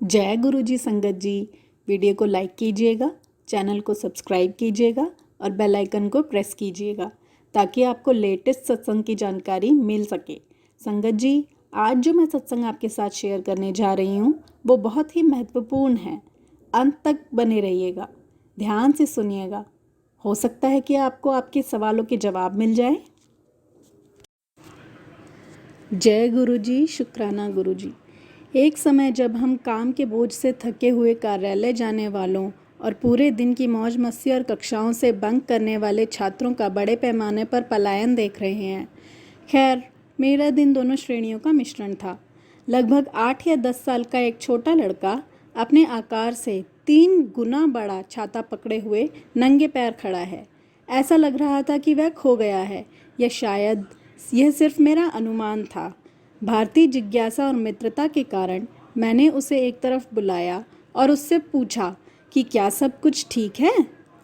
जय गुरु जी संगत जी। वीडियो को लाइक कीजिएगा, चैनल को सब्सक्राइब कीजिएगा और बेल आइकन को प्रेस कीजिएगा ताकि आपको लेटेस्ट सत्संग की जानकारी मिल सके। संगत जी, आज जो मैं सत्संग आपके साथ शेयर करने जा रही हूँ वो बहुत ही महत्वपूर्ण है। अंत तक बने रहिएगा, ध्यान से सुनिएगा। हो सकता है कि आपको आपके सवालों के जवाब मिल जाए। जय गुरु जी, शुक्राना गुरु जी। एक समय जब हम काम के बोझ से थके हुए कार्यालय जाने वालों और पूरे दिन की मौज मस्ती और कक्षाओं से बंक करने वाले छात्रों का बड़े पैमाने पर पलायन देख रहे हैं। खैर, मेरा दिन दोनों श्रेणियों का मिश्रण था। लगभग 8 या 10 साल का एक छोटा लड़का अपने आकार से 3 गुना बड़ा छाता पकड़े हुए नंगे पैर खड़ा है। ऐसा लग रहा था कि वह खो गया है, या शायद यह सिर्फ मेरा अनुमान था। भारतीय जिज्ञासा और मित्रता के कारण मैंने उसे एक तरफ बुलाया और उससे पूछा कि क्या सब कुछ ठीक है,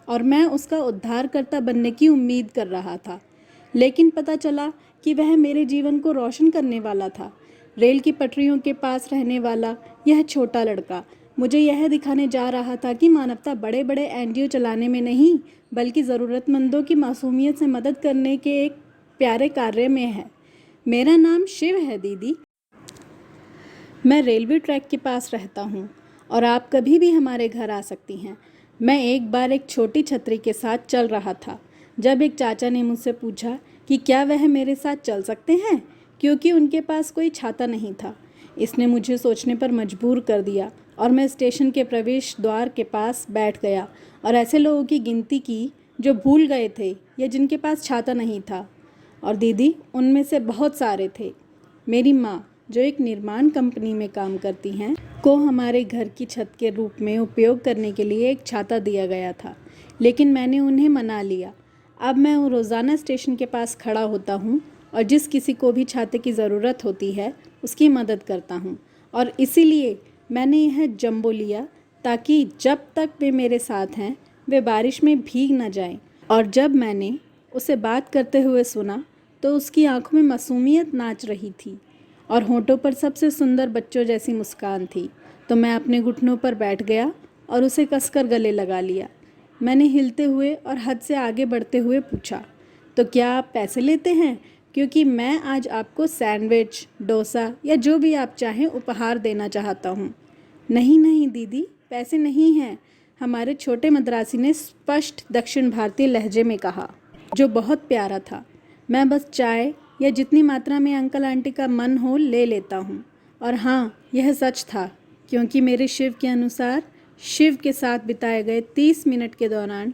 और मैं उसका उद्धारकर्ता बनने की उम्मीद कर रहा था। लेकिन पता चला कि वह मेरे जीवन को रोशन करने वाला था। रेल की पटरियों के पास रहने वाला यह छोटा लड़का मुझे यह दिखाने जा रहा था कि मानवता बड़े बड़े एनजीओ चलाने में नहीं, बल्कि ज़रूरतमंदों की मासूमियत से मदद करने के एक प्यारे कार्य में है। मेरा नाम शिव है दीदी। मैं रेलवे ट्रैक के पास रहता हूँ और आप कभी भी हमारे घर आ सकती हैं। मैं एक बार एक छोटी छतरी के साथ चल रहा था जब एक चाचा ने मुझसे पूछा कि क्या वह मेरे साथ चल सकते हैं, क्योंकि उनके पास कोई छाता नहीं था। इसने मुझे सोचने पर मजबूर कर दिया और मैं स्टेशन के प्रवेश द्वार के पास बैठ गया और ऐसे लोगों की गिनती की जो भूल गए थे या जिनके पास छाता नहीं था। और दीदी, उनमें से बहुत सारे थे। मेरी माँ, जो एक निर्माण कंपनी में काम करती हैं, को हमारे घर की छत के रूप में उपयोग करने के लिए एक छाता दिया गया था, लेकिन मैंने उन्हें मना लिया। अब मैं रोज़ाना स्टेशन के पास खड़ा होता हूँ और जिस किसी को भी छाते की ज़रूरत होती है उसकी मदद करता हूँ। और इसीलिए मैंने यह जंबो लिया ताकि जब तक वे मेरे साथ हैं वे बारिश में भीग न जाएं। और जब मैंने उसे बात करते हुए सुना तो उसकी आंखों में मासूमियत नाच रही थी और होठों पर सबसे सुंदर बच्चों जैसी मुस्कान थी। तो मैं अपने घुटनों पर बैठ गया और उसे कसकर गले लगा लिया। मैंने हिलते हुए और हद से आगे बढ़ते हुए पूछा, तो क्या आप पैसे लेते हैं, क्योंकि मैं आज आपको सैंडविच, डोसा या जो भी आप चाहें उपहार देना चाहता हूँ। नहीं नहीं दीदी, पैसे नहीं हैं, हमारे छोटे मद्रासी ने स्पष्ट दक्षिण भारतीय लहजे में कहा, जो बहुत प्यारा था। मैं बस चाय या जितनी मात्रा में अंकल आंटी का मन हो ले लेता हूँ। और हाँ, यह सच था, क्योंकि मेरे शिव के अनुसार शिव के साथ बिताए गए 30 मिनट के दौरान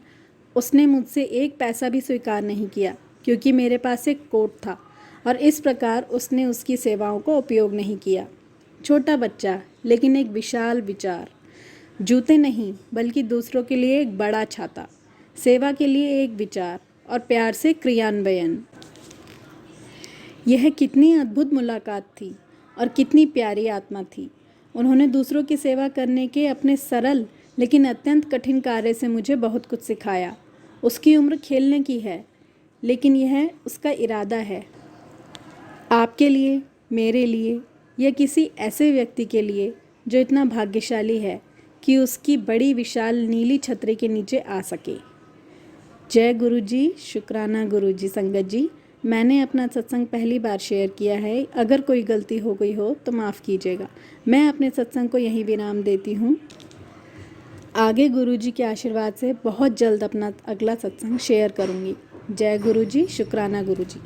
उसने मुझसे एक पैसा भी स्वीकार नहीं किया, क्योंकि मेरे पास एक कोट था और इस प्रकार उसने उसकी सेवाओं को उपयोग नहीं किया। छोटा बच्चा, लेकिन एक विशाल विचार। जूते नहीं, बल्कि दूसरों के लिए एक बड़ा छाता, सेवा के लिए एक विचार और प्यार से क्रियान्वयन। यह कितनी अद्भुत मुलाकात थी और कितनी प्यारी आत्मा थी। उन्होंने दूसरों की सेवा करने के अपने सरल लेकिन अत्यंत कठिन कार्य से मुझे बहुत कुछ सिखाया। उसकी उम्र खेलने की है, लेकिन यह उसका इरादा है। आपके लिए, मेरे लिए, या किसी ऐसे व्यक्ति के लिए जो इतना भाग्यशाली है कि उसकी बड़ी विशाल नीली छतरी के नीचे आ सके। जय गुरु जी, शुक्राना गुरु जी। संगत जी, मैंने अपना सत्संग पहली बार शेयर किया है। अगर कोई गलती हो गई हो तो माफ़ कीजिएगा। मैं अपने सत्संग को यहीं विराम देती हूँ। आगे गुरु जी के आशीर्वाद से बहुत जल्द अपना अगला सत्संग शेयर करूँगी। जय गुरु जी, शुक्राना गुरु जी।